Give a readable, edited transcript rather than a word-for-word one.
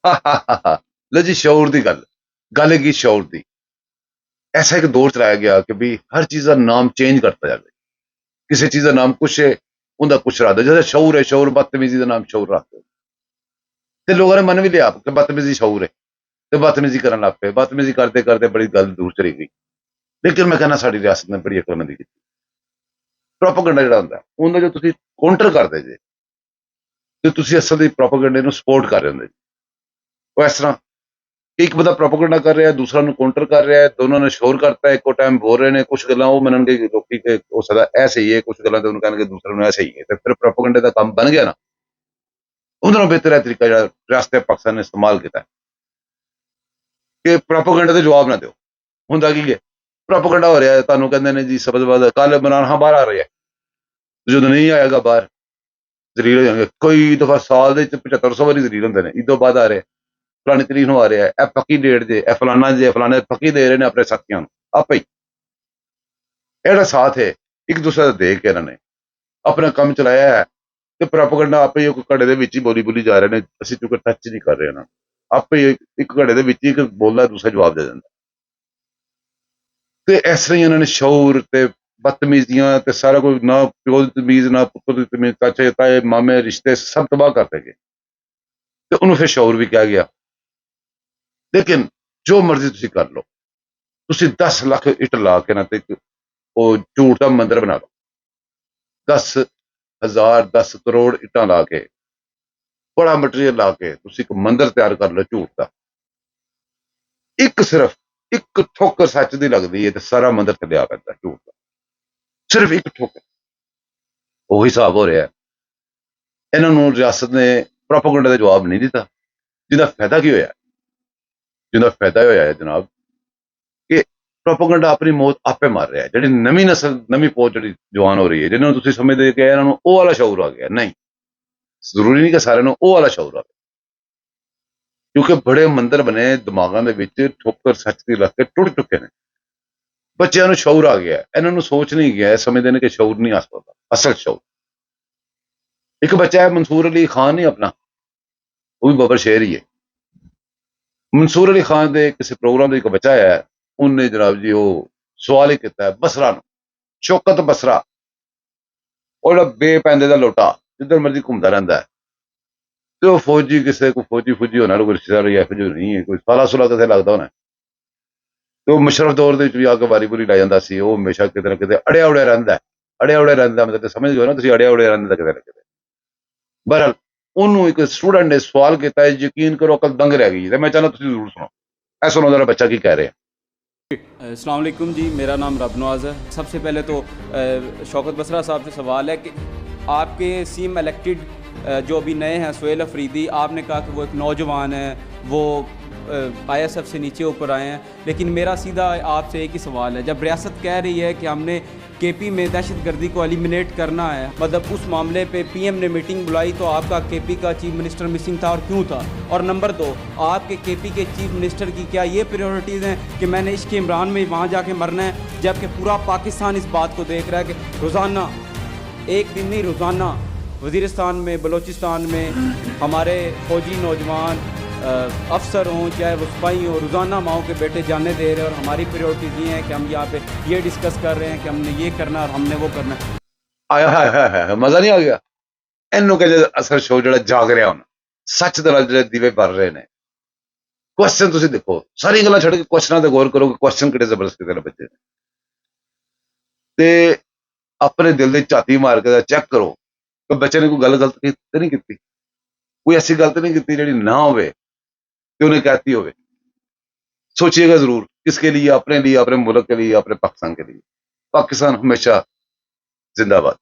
लो जी, शऊर दी गल हैगी शऊर दी। ऐसा एक दौर चलाया गया कि भी हर चीज़ का नाम चेंज करता जाए। किसी चीज़ का नाम कुछ है, उनका कुछ रख दो। जैसे शऊर है, शऊर बदतमीजी का नाम शऊर रख दो। ते लोगों ने मन भी लिया कि बदतमीजी शऊर है, ते बदतमीजी करन लग पे। बदतमीजी करते करते बड़ी गल दूर चली गई। लेकिन मैं कहना साडी रियासत ने बड़ी अकलमंदी की। प्रोपेगेंडा जिहड़ा हुंदा है उहदा जो तुसीं काउंटर करदे जे, ते तुसीं असल च प्रोपेगेंडे नूं सपोर्ट कर रहे हुंदे जे। ਉਹ ਇਸ ਤਰ੍ਹਾਂ ਇੱਕ ਬੰਦਾ ਪ੍ਰੋਪੇਗੈਂਡਾ ਕਰ ਰਿਹਾ, ਦੂਸਰਾ ਨੂੰ ਕਾਊਂਟਰ ਕਰ ਰਿਹਾ ਹੈ, ਦੋਨਾਂ ਨੇ ਸ਼ੋਰ ਕਰਤਾ, ਇੱਕੋ ਟਾਈਮ ਬੋਲ ਰਹੇ ਨੇ। ਕੁਝ ਗੱਲਾਂ ਉਹ ਮੰਨਣਗੇ ਕਿ ਲੋਕੀ ਕਿ ਹੋ ਸਕਦਾ ਇਹ ਸਹੀ ਹੈ, ਕੁਝ ਗੱਲਾਂ ਤੇ ਉਹਨੂੰ ਕਹਿਣਗੇ ਦੂਸਰੇ ਨੂੰ ਇਹ ਸਹੀ ਹੈ, ਤੇ ਫਿਰ ਪ੍ਰੋਪੇਗੈਂਡੇ ਦਾ ਕੰਮ ਬਣ ਗਿਆ ਨਾ। ਉਹਦੇ ਨਾਲੋਂ ਬਿਹਤਰ ਇਹ ਤਰੀਕਾ ਜਿਹੜਾ ਰਿਆਸਤ ਪਾਕਿਸਤਾਨ ਨੇ ਇਸਤੇਮਾਲ ਕੀਤਾ ਕਿ ਪ੍ਰੋਪੇਗੈਂਡੇ ਦੇ ਜਵਾਬ ਨਾ ਦਿਓ। ਹੁੰਦਾ ਕੀ ਹੈ, ਪ੍ਰੋਪੇਗੈਂਡਾ ਹੋ ਰਿਹਾ ਹੈ, ਤੁਹਾਨੂੰ ਕਹਿੰਦੇ ਨੇ ਜੀ ਸਬਜ਼ ਬਾਦ ਕੱਲ ਇਮਰਾਨ ਖਾਨ ਬਾਹਰ ਆ ਰਿਹਾ ਹੈ, ਜਦੋਂ ਨਹੀਂ ਆਏਗਾ ਬਾਹਰ ਜ਼ਲੀਲ ਹੋ ਜਾਣਗੇ। ਕੋਈ ਦਫਾ ਸਾਲ ਦੇ 7500 ਵਾਰੀ ਜ਼ਲੀਲ ਹੁੰਦੇ ਨੇ, ਇਦੋਂ ਬਾਅਦ ਆ ਰਹੇ ਫਲਾਣੀ ਤਰੀਕ ਨੂੰ ਆ ਰਿਹਾ, ਇਹ ਪੱਕੀ ਡੇਟ ਜੇ, ਇਹ ਫਲਾਨਾ ਜੇ, ਫਲਾਣੇ ਪੱਕੀ ਦੇ ਰਹੇ ਨੇ ਆਪਣੇ ਸਾਥੀਆਂ ਨੂੰ। ਆਪੇ ਹੀ ਇਹ ਜਿਹੜਾ ਸਾਥ ਹੈ ਇੱਕ ਦੂਸਰੇ ਦਾ ਦੇਖ ਕੇ ਇਹਨਾਂ ਨੇ ਆਪਣਾ ਕੰਮ ਚਲਾਇਆ ਹੈ, ਤੇ ਪ੍ਰੋਪੇਗੈਂਡਾ ਆਪੇ ਹੀ ਇੱਕ ਘੜੇ ਦੇ ਵਿੱਚ ਹੀ ਬੋਲੀ ਜਾ ਰਹੇ ਨੇ। ਅਸੀਂ ਚੁੱਕ ਟੱਚ ਨਹੀਂ ਕਰ ਰਹੇ ਇਹਨਾਂ ਨੂੰ, ਆਪੇ ਹੀ ਇੱਕ ਘੜੇ ਦੇ ਵਿੱਚ ਹੀ ਇੱਕ ਬੋਲਦਾ ਦੂਸਰਾ ਜਵਾਬ ਦੇ ਦਿੰਦਾ। ਤੇ ਇਸ ਤਰ੍ਹਾਂ ਹੀ ਇਹਨਾਂ ਨੇ ਸ਼ੌਰ ਤੇ ਬਦਤਮੀਜ਼ੀਆਂ ਤੇ ਸਾਰਾ ਕੁਝ, ਨਾ ਪਿਓ ਦੀ ਤਮੀਜ਼ ਨਾ ਪੁੱਤਰ ਦੀ ਤਮੀਜ਼, ਚਾਚੇ ਤਾਏ ਮਾਮੇ ਰਿਸ਼ਤੇ ਸਭ ਤਬਾਹ ਕਰਤੇ ਗਏ, ਤੇ ਉਹਨੂੰ ਫਿਰ ਸ਼ੌਰ ਵੀ ਕਿਹਾ ਗਿਆ। ਲੇਕਿਨ ਜੋ ਮਰਜ਼ੀ ਤੁਸੀਂ ਕਰ ਲਓ, ਤੁਸੀਂ 10 ਲੱਖ ਇੱਟ ਲਾ ਕੇ ਨਾ ਤੇ ਉਹ ਝੂਠ ਦਾ ਮੰਦਿਰ ਬਣਾ ਲਓ। 10,000 10 ਕਰੋੜ ਇੱਟਾਂ ਲਾ ਕੇ, ਬੜਾ ਮਟੀਰੀਅਲ ਲਾ ਕੇ ਤੁਸੀਂ ਇੱਕ ਮੰਦਿਰ ਤਿਆਰ ਕਰ ਲਓ ਝੂਠ ਦਾ। ਸਿਰਫ ਇੱਕ ਠੋਕਰ ਸੱਚ ਦੀ ਲੱਗਦੀ ਹੈ ਤੇ ਸਾਰਾ ਮੰਦਿਰ ਥੱਲੇ ਪੈਂਦਾ ਝੂਠ ਦਾ। ਸਿਰਫ ਇੱਕ ਠੋਕਰ। ਉਹੀ ਹਿਸਾਬ ਹੋ ਰਿਹਾ। ਇਹਨਾਂ ਨੂੰ ਰਿਆਸਤ ਨੇ ਪ੍ਰੋਪੇਗੈਂਡਾ ਦਾ ਜਵਾਬ ਨਹੀਂ ਦਿੱਤਾ, ਜਿਹਦਾ ਫਾਇਦਾ ਕੀ ਹੋਇਆ? ਜਿਹਦਾ ਫਾਇਦਾ ਹੋਇਆ ਹੈ ਜਨਾਬ ਕਿ ਪ੍ਰੋਪੇਗੈਂਡਾ ਆਪਣੀ ਮੌਤ ਆਪੇ ਮਾਰ ਰਿਹਾ ਹੈ। ਜਿਹੜੀ ਨਵੀਂ ਨਸਲ, ਨਵੀਂ ਪੋਚ ਜਿਹੜੀ ਜਵਾਨ ਹੋ ਰਹੀ ਹੈ, ਜਿਹਨਾਂ ਨੂੰ ਤੁਸੀਂ ਸਮਝਦੇ ਕਿ ਇਹਨਾਂ ਨੂੰ ਉਹ ਵਾਲਾ ਸ਼ੌਰ ਆ ਗਿਆ, ਨਹੀਂ, ਜ਼ਰੂਰੀ ਨਹੀਂ ਕਿ ਸਾਰਿਆਂ ਨੂੰ ਉਹ ਵਾਲਾ ਸ਼ੌਰ ਆ, ਕਿਉਂਕਿ ਬੜੇ ਮੰਦਰ ਬਣੇ ਦਿਮਾਗਾਂ ਦੇ ਵਿੱਚ, ਠੋਕਰ ਸੱਚ ਦੀ ਲੱਗ ਕੇ ਟੁੱਟ ਚੁੱਕੇ ਨੇ। ਬੱਚਿਆਂ ਨੂੰ ਸ਼ੌਰ ਆ ਗਿਆ, ਇਹਨਾਂ ਨੂੰ ਸੋਚ ਨਹੀਂ ਗਿਆ, ਸਮਝਦੇ ਨੇ ਕਿ ਸ਼ੌਰ ਨਹੀਂ ਆ ਸਕਦਾ ਅਸਲ ਸ਼ੌਰ। ਇੱਕ ਬੱਚਾ ਹੈ ਮਨਸੂਰ ਅਲੀ ਖਾਨ, ਨਹੀਂ ਆਪਣਾ, ਉਹ ਵੀ ਬੱਬਰ ਸ਼ੇਰ ਹੀ ਹੈ। ਮਨਸੂਰ ਅਲੀ ਖਾਨ ਦੇ ਕਿਸੇ ਪ੍ਰੋਗਰਾਮ ਦੇ ਇੱਕ ਬੱਚਾ ਹੈ, ਉਹਨੇ ਜਨਾਬ ਜੀ ਉਹ ਸਵਾਲ ਹੀ ਕੀਤਾ ਬਸਰਾ ਨੂੰ, ਸ਼ੌਕਤ ਬਸਰਾ, ਉਹ ਜਿਹੜਾ ਬੇਪੈਂਦੇ ਦਾ ਲੋਟਾ ਜਿੱਧਰ ਮਰਜ਼ੀ ਘੁੰਮਦਾ ਰਹਿੰਦਾ ਹੈ, ਤੇ ਉਹ ਫੌਜੀ ਕਿਸੇ ਕੋ ਫੌਜੀ ਹੋਣਾ, ਕੋਈ ਰਿਸ਼ਤੇਦਾਰ ਇਹੋ ਜਿਹੀ ਨਹੀਂ ਹੈ, ਕੋਈ ਸਾਲਾ ਸੁਲਾ ਕਿਤੇ ਲੱਗਦਾ ਹੋਣਾ। ਤੇ ਉਹ ਮੁਸ਼ਰਫ ਦੌਰ ਦੇ ਵਿੱਚ ਵੀ ਆ ਕੇ ਵਾਰੀ ਬੁਰੀ ਲੈ ਜਾਂਦਾ ਸੀ। ਉਹ ਹਮੇਸ਼ਾ ਕਿਤੇ ਨਾ ਕਿਤੇ ਅੜਿਆ ਉੜਿਆ ਰਹਿੰਦਾ, ਅੜਿਆ ਉੜਿਆ ਰਹਿੰਦਾ, ਮਤਲਬ ਸਮਝ ਗਏ ਨਾ ਤੁਸੀਂ, ਅੜਿਆ ਉੜਿਆ ਰਹਿੰਦਾ ਕਿਤੇ ਨਾ ਕਿਤੇ। ਬਹਰਹਾਲ ਉਹਨੂੰ ਇੱਕ ਸਟੂਡੈਂਟ ਨੇ ਸਵਾਲ ਕੀਤਾ, ਯਕੀਨ ਕਰੋ ਅਕਲ ਦੰਗ ਰਹਿ ਗਈ। ਤੇ ਮੈਂ ਚਾਹੁੰਦਾ ਤੁਸੀਂ ਜ਼ਰੂਰ ਸੁਣੋ, ਇਹ ਸੁਣੋ जरा ਬੱਚਾ ਕੀ ਕਹਿ ਰਿਹਾ। अस्सलाम वालेकुम जी, मेरा नाम रब नवाज़ है। सबसे पहले तो शौकत बसरा साहब से सवाल है कि आपके सीएम इलेक्टेड जो अभी नए हैं सुहेल अफरीदी, आपने कहा कि वो एक नौजवान है, वो ISF से नीचे ऊपर आए हैं, लेकिन मेरा सीधा आपसे एक ही सवाल है, जब रियासत कह रही है कि हमने KP में दहशतगर्दी को एलिमिनेट करना है, मतलब उस मामले पे PM ने मीटिंग बुलाई, तो आपका KP का चीफ मिनिस्टर मिसिंग था और क्यों था? और नंबर 2, आपके KP के चीफ मिनिस्टर की क्या ये प्रायोरिटीज़ हैं कि मैंने इश्क इमरान में वहाँ जाके मरना है, जबकि पूरा पाकिस्तान इस बात को देख रहा है कि रोज़ाना, एक दिन नहीं रोज़ाना वज़ीरिस्तान में, बलूचिस्तान में हमारे फ़ौजी नौजवान अफसर हों चाहे वो सिपाही हों, रोज़ाना माओ के बेटे जाने दे रहे हैं। और हमारी प्रायोरिटीज़ ये हैं कि हम यहाँ पे ये डिस्कस कर रहे हैं कि हमने ये करना और हमने वो करना। ਆਇਆ ਹਾਏ ਮਜ਼ਾ ਨਹੀਂ ਆ ਗਿਆ? ਇਹਨੂੰ ਕਹਿੰਦੇ ਅਸਲ ਸ਼ੋ ਜਿਹੜਾ ਜਾਗ ਰਿਹਾ ਹੁਣ, ਸੱਚ ਦੇ ਨਾਲ ਜਿਹੜੇ ਦੀਵੇ ਬਲ ਰਹੇ ਨੇ। ਕੁਐਸਚਨ ਤੁਸੀਂ ਦੇਖੋ, ਸਾਰੀ ਗੱਲਾਂ ਛੱਡ ਕੇ ਕੁਐਸਚਨਾਂ ਤੇ ਗੌਰ ਕਰੋ ਕਿ ਕੁਐਸਚਨ ਕਿਹੜੇ ਜ਼ਬਰਦਸਤ ਕਿਤੇ ਬੱਚੇ ਨੇ, ਤੇ ਆਪਣੇ ਦਿਲ ਦੀ ਝਾਤੀ ਮਾਰ ਕੇ ਚੈੱਕ ਕਰੋ ਕਿ ਬੱਚੇ ਨੇ ਕੋਈ ਗੱਲ ਗਲਤ ਤੇ ਨਹੀਂ ਕੀਤੀ, ਕੋਈ ਐਸੀ ਗਲਤ ਨਹੀਂ ਕੀਤੀ ਜਿਹੜੀ ਨਾ ਹੋਵੇ कि उन्हें कहती होवे। सोचिएगा जरूर, किसके लिए? अपने लिए, अपने मुल्क के लिए, अपने पाकिस्तान के लिए। पाकिस्तान हमेशा जिंदाबाद।